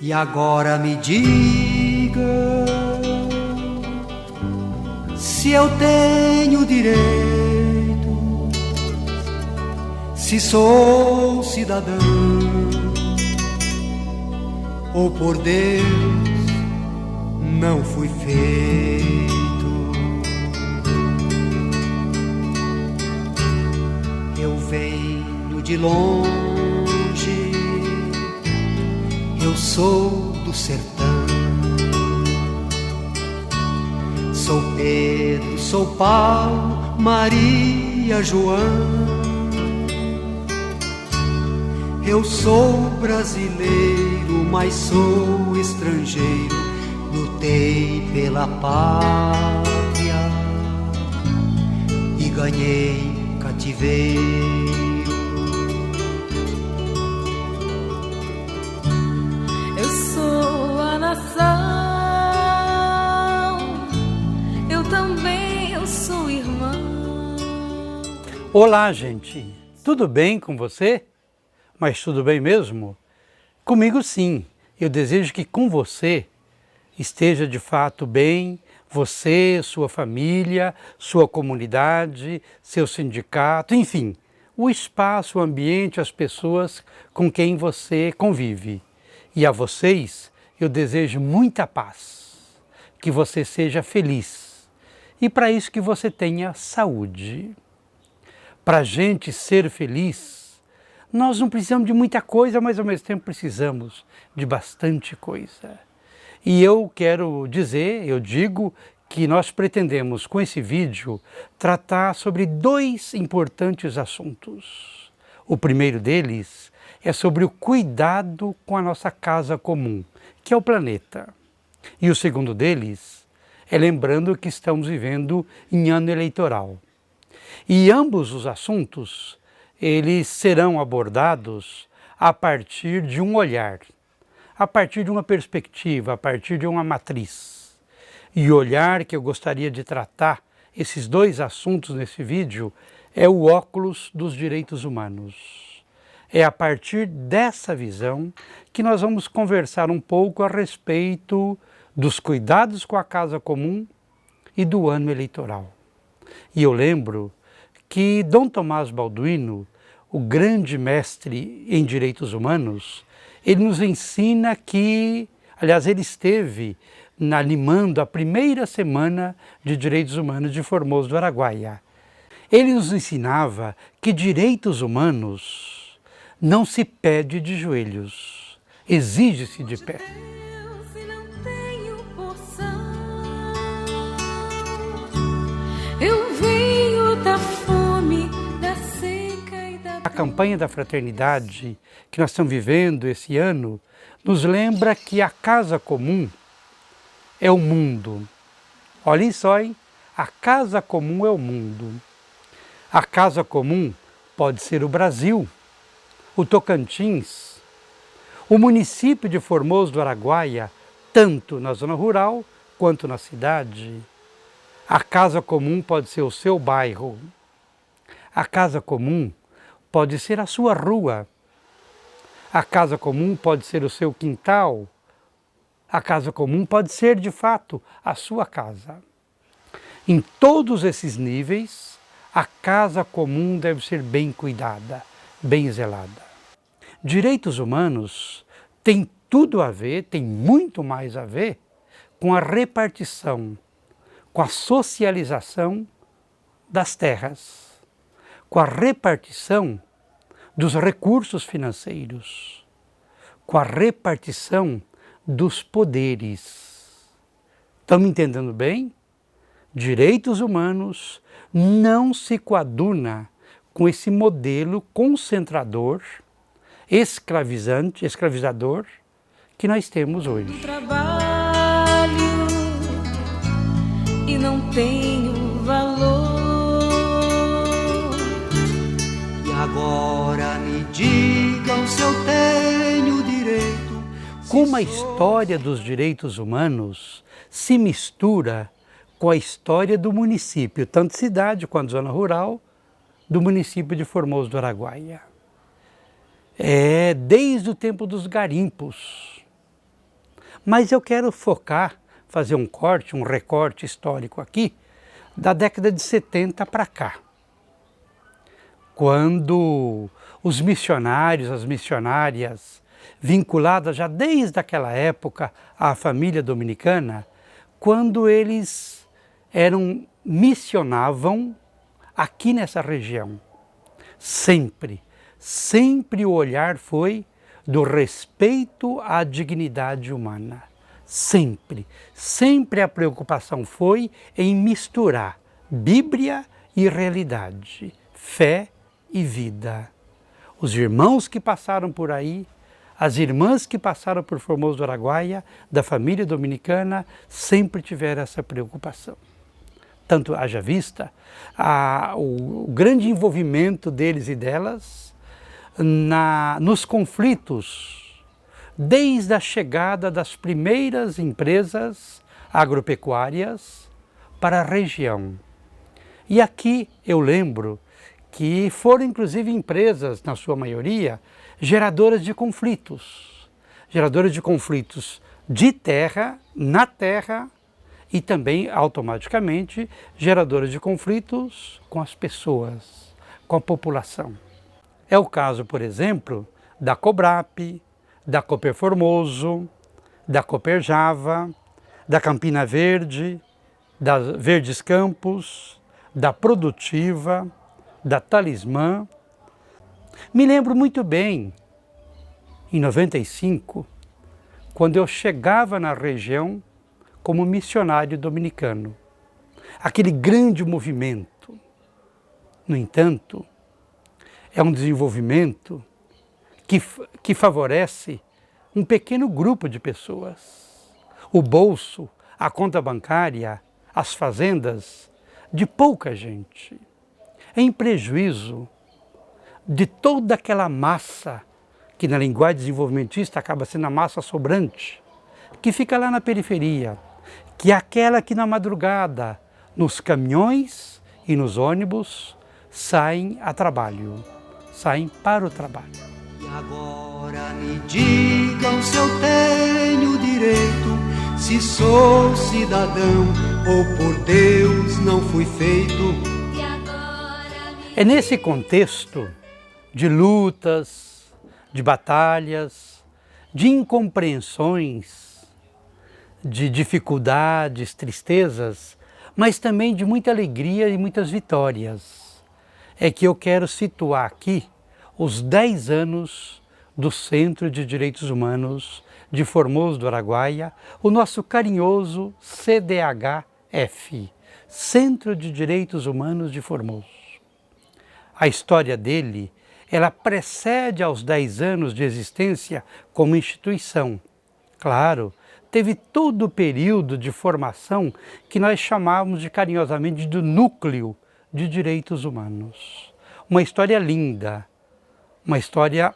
E agora me diga se eu tenho direito, se sou cidadão, ou por Deus não fui feito. Eu venho de longe, eu sou do sertão. Sou Pedro, sou Paulo, Maria, João. Eu sou brasileiro, mas sou estrangeiro. Lutei pela pátria e ganhei cativeiro. Eu sou a nação, eu também, eu sou irmão. Olá, gente, tudo bem com você? Mas tudo bem mesmo? Comigo sim, eu desejo que com você esteja de fato bem, você, sua família, sua comunidade, seu sindicato, enfim, o espaço, o ambiente, as pessoas com quem você convive. E a vocês eu desejo muita paz, que você seja feliz e para isso que você tenha saúde. Para a gente ser feliz, nós não precisamos de muita coisa, mas ao mesmo tempo precisamos de bastante coisa. E eu quero dizer, eu digo que nós pretendemos com esse vídeo tratar sobre dois importantes assuntos. O primeiro deles é sobre o cuidado com a nossa casa comum, que é o planeta. E o segundo deles é lembrando que estamos vivendo em ano eleitoral. E ambos os assuntos eles serão abordados a partir de um olhar, a partir de uma perspectiva, a partir de uma matriz. E o olhar que eu gostaria de tratar esses dois assuntos nesse vídeo é o óculos dos direitos humanos. É a partir dessa visão que nós vamos conversar um pouco a respeito dos cuidados com a casa comum e do ano eleitoral. E eu lembro que Dom Tomás Balduino, o grande mestre em direitos humanos, ele nos ensina que, aliás, ele esteve animando a primeira semana de direitos humanos de Formoso do Araguaia. Ele nos ensinava que direitos humanos não se pede de joelhos, exige-se de pé. Eu venho da fome, da seca e da... A campanha da fraternidade que nós estamos vivendo esse ano nos lembra que a casa comum é o mundo. Olhem só, hein? A casa comum é o mundo. A casa comum pode ser o Brasil, o Tocantins, o município de Formoso do Araguaia, tanto na zona rural quanto na cidade. A casa comum pode ser o seu bairro. A casa comum pode ser a sua rua. A casa comum pode ser o seu quintal. A casa comum pode ser, de fato, a sua casa. Em todos esses níveis, a casa comum deve ser bem cuidada, bem zelada. Direitos humanos têm tudo a ver, tem muito mais a ver com a repartição, com a socialização das terras, com a repartição dos recursos financeiros, com a repartição dos poderes. Estão me entendendo bem? Direitos humanos não se coaduna com esse modelo concentrador, escravizador que nós temos hoje. E não tenho valor. E agora me digam se eu tenho direito. Como a história dos direitos humanos se mistura com a história do município, tanto cidade quanto zona rural, do município de Formoso do Araguaia. É desde o tempo dos garimpos. Mas eu quero focar, fazer um recorte histórico aqui, da década de 70 para cá. Quando os missionários, as missionárias, vinculadas já desde aquela época à família dominicana, quando eles missionavam aqui nessa região. Sempre o olhar foi do respeito à dignidade humana. Sempre a preocupação foi em misturar Bíblia e realidade, fé e vida. Os irmãos que passaram por aí, as irmãs que passaram por Formoso do Araguaia, da família dominicana, sempre tiveram essa preocupação. Tanto haja vista o grande envolvimento deles e delas nos conflitos, desde a chegada das primeiras empresas agropecuárias para a região. E aqui eu lembro que foram inclusive empresas, na sua maioria, geradoras de conflitos de terra, na terra, e também, automaticamente, geradoras de conflitos com as pessoas, com a população. É o caso, por exemplo, da Cobrap, da Cooper Formoso, da Cooper Java, da Campina Verde, da Verdes Campos, da Produtiva, da Talismã. Me lembro muito bem, em 95, quando eu chegava na região como missionário dominicano. Aquele grande movimento. No entanto, é um desenvolvimento que favorece um pequeno grupo de pessoas. O bolso, a conta bancária, as fazendas de pouca gente. Em prejuízo de toda aquela massa, que na linguagem desenvolvimentista acaba sendo a massa sobrante, que fica lá na periferia, que é aquela que na madrugada, nos caminhões e nos ônibus, saem a trabalho, saem para o trabalho. E agora me digam se eu tenho direito, se sou cidadão ou por Deus não fui feito. É nesse contexto de lutas, de batalhas, de incompreensões, de dificuldades, tristezas, mas também de muita alegria e muitas vitórias. É que eu quero situar aqui os 10 anos do Centro de Direitos Humanos de Formoso do Araguaia, o nosso carinhoso CDHF, Centro de Direitos Humanos de Formoso. A história dele, ela precede aos 10 anos de existência como instituição. Claro, teve todo o período de formação que nós chamávamos de carinhosamente do núcleo de direitos humanos. Uma história linda, uma história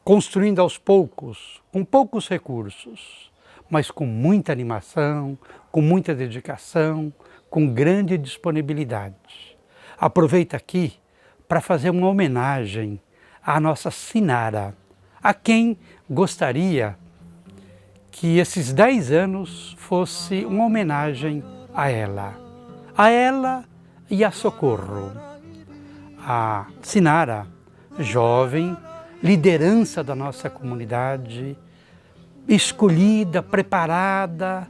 construindo aos poucos, com poucos recursos, mas com muita animação, com muita dedicação, com grande disponibilidade. Aproveito aqui para fazer uma homenagem à nossa Sinara, a quem gostaria que esses 10 anos fosse uma homenagem a ela e a Socorro. A Sinara, jovem, liderança da nossa comunidade, escolhida, preparada,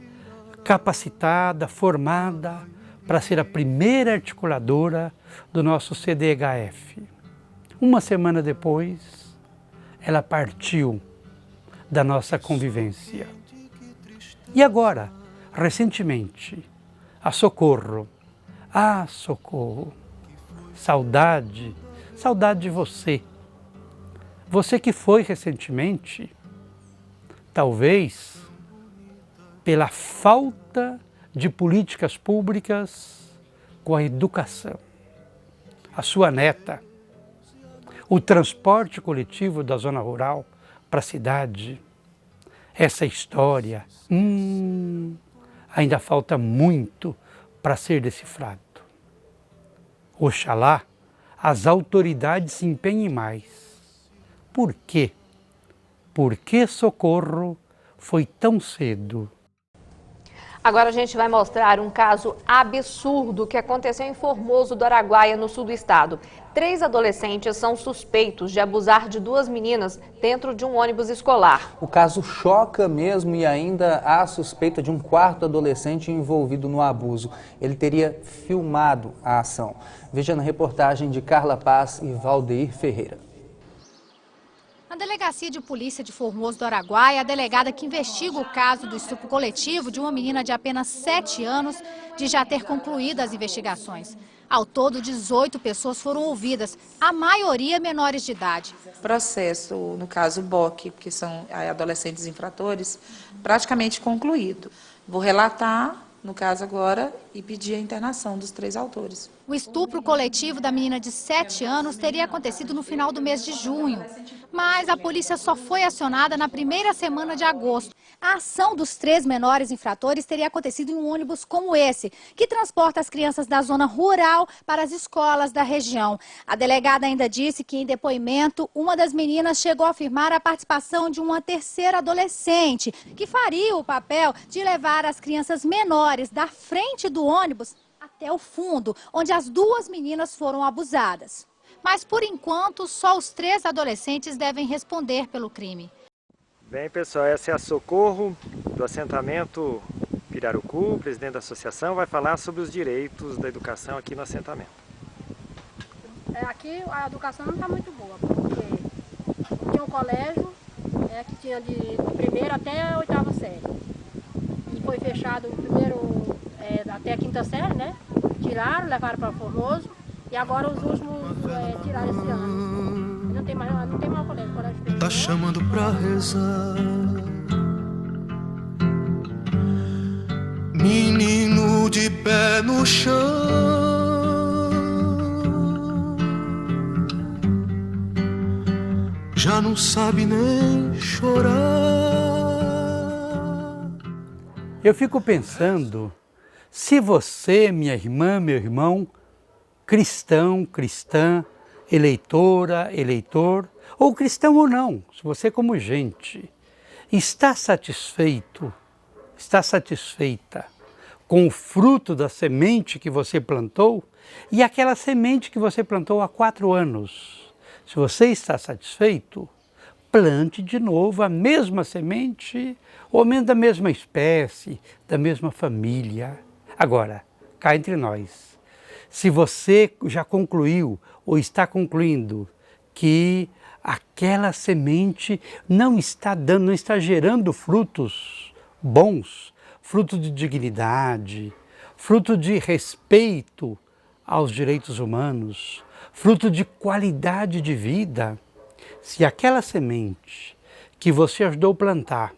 capacitada, formada para ser a primeira articuladora do nosso CDHF. Uma semana depois, ela partiu da nossa convivência. E agora, recentemente, a Socorro. Ah, Socorro, saudade de você. Você que foi recentemente, talvez pela falta de políticas públicas com a educação. A sua neta, o transporte coletivo da zona rural para a cidade, essa história, ainda falta muito para ser decifrado. Oxalá as autoridades se empenhem mais. Por quê? Por que socorro foi tão cedo? Agora a gente vai mostrar um caso absurdo que aconteceu em Formoso do Araguaia, no sul do estado. 3 adolescentes são suspeitos de abusar de 2 meninas dentro de um ônibus escolar. O caso choca mesmo e ainda há suspeita de um 4º adolescente envolvido no abuso. Ele teria filmado a ação. Veja na reportagem de Carla Paz e Valdeir Ferreira. Na Delegacia de Polícia de Formoso do Araguaia, a delegada que investiga o caso do estupro coletivo de uma menina de apenas 7 anos diz já ter concluído as investigações. Ao todo, 18 pessoas foram ouvidas, a maioria menores de idade. O processo, no caso BOC, que são adolescentes infratores, praticamente concluído. Vou relatar, no caso agora, e pedir a internação dos 3 autores. O estupro coletivo da menina de 7 anos teria acontecido no final do mês de junho, mas a polícia só foi acionada na primeira semana de agosto. A ação dos 3 menores infratores teria acontecido em um ônibus como esse, que transporta as crianças da zona rural para as escolas da região. A delegada ainda disse que, em depoimento, uma das meninas chegou a afirmar a participação de uma 3ª adolescente, que faria o papel de levar as crianças menores da frente do ônibus até o fundo, onde as 2 meninas foram abusadas. Mas, por enquanto, só os 3 adolescentes devem responder pelo crime. Bem, pessoal, essa é a Socorro, do assentamento Pirarucu, presidente da associação, vai falar sobre os direitos da educação aqui no assentamento. Aqui a educação não está muito boa, porque tinha um colégio que tinha de 1ª até a 8ª série. E foi fechado o primeiro até a 5ª série, né? Tiraram, levaram para Formoso e agora os últimos tiraram esse ano. Não tem mais colégio, fechou. Tá chamando pra rezar, menino de pé no chão, já não sabe nem chorar. Eu fico pensando, se você, minha irmã, meu irmão, cristão, cristã, eleitora, eleitor, ou cristão ou não, se você como gente, está satisfeito, está satisfeita com o fruto da semente que você plantou e aquela semente que você plantou há 4 anos. Se você está satisfeito, plante de novo a mesma semente, ou menos da mesma espécie, da mesma família. Agora, cá entre nós, se você já concluiu ou está concluindo que aquela semente não está gerando frutos bons, fruto de dignidade, fruto de respeito aos direitos humanos, fruto de qualidade de vida, se aquela semente que você ajudou a plantar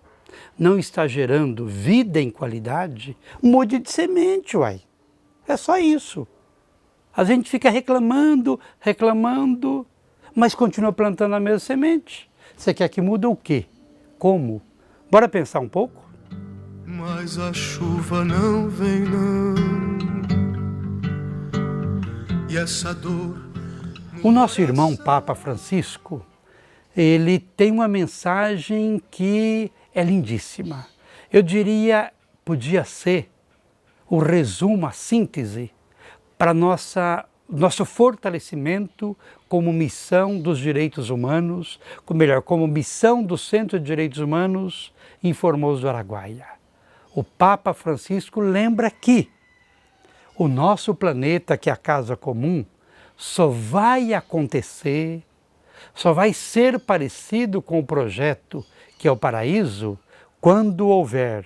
não está gerando vida em qualidade, mude de semente, uai. É só isso. A gente fica reclamando, mas continua plantando a mesma semente. Você quer que mude o quê? Como? Bora pensar um pouco? Mas a chuva não vem não, e essa dor... O nosso irmão Papa Francisco, ele tem uma mensagem que é lindíssima. Eu diria, podia ser o resumo, a síntese para nosso fortalecimento como missão dos direitos humanos, como missão do Centro de Direitos Humanos em Formoso do Araguaia. O Papa Francisco lembra que o nosso planeta, que é a casa comum, só vai acontecer, só vai ser parecido com o projeto que é o paraíso, quando houver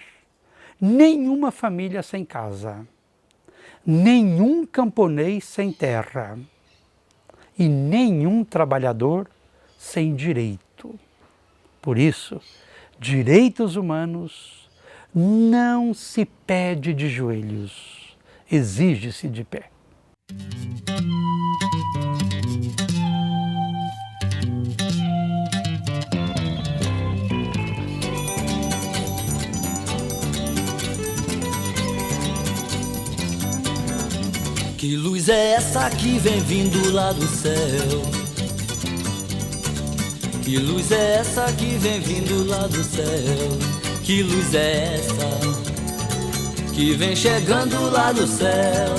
nenhuma família sem casa, nenhum camponês sem terra e nenhum trabalhador sem direito. Por isso, direitos humanos não se pede de joelhos, exige-se de pé. Que luz é essa que vem vindo lá do céu? Que luz é essa que vem vindo lá do céu? Que luz é essa que vem chegando lá do céu?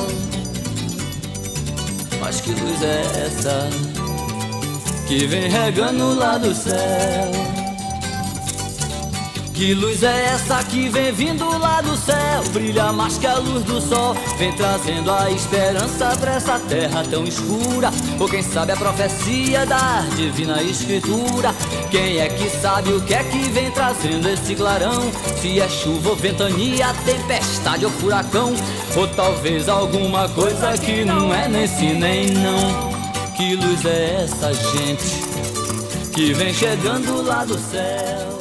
Mas que luz é essa que vem regando lá do céu? Que luz é essa que vem vindo lá do céu? Brilha mais que a luz do sol, vem trazendo a esperança pra essa terra tão escura. Ou quem sabe a profecia da divina escritura? Quem é que sabe o que é que vem trazendo esse clarão? Se é chuva ou ventania, tempestade ou furacão, ou talvez alguma coisa que não é nem sim nem não. Que luz é essa, gente, que vem chegando lá do céu?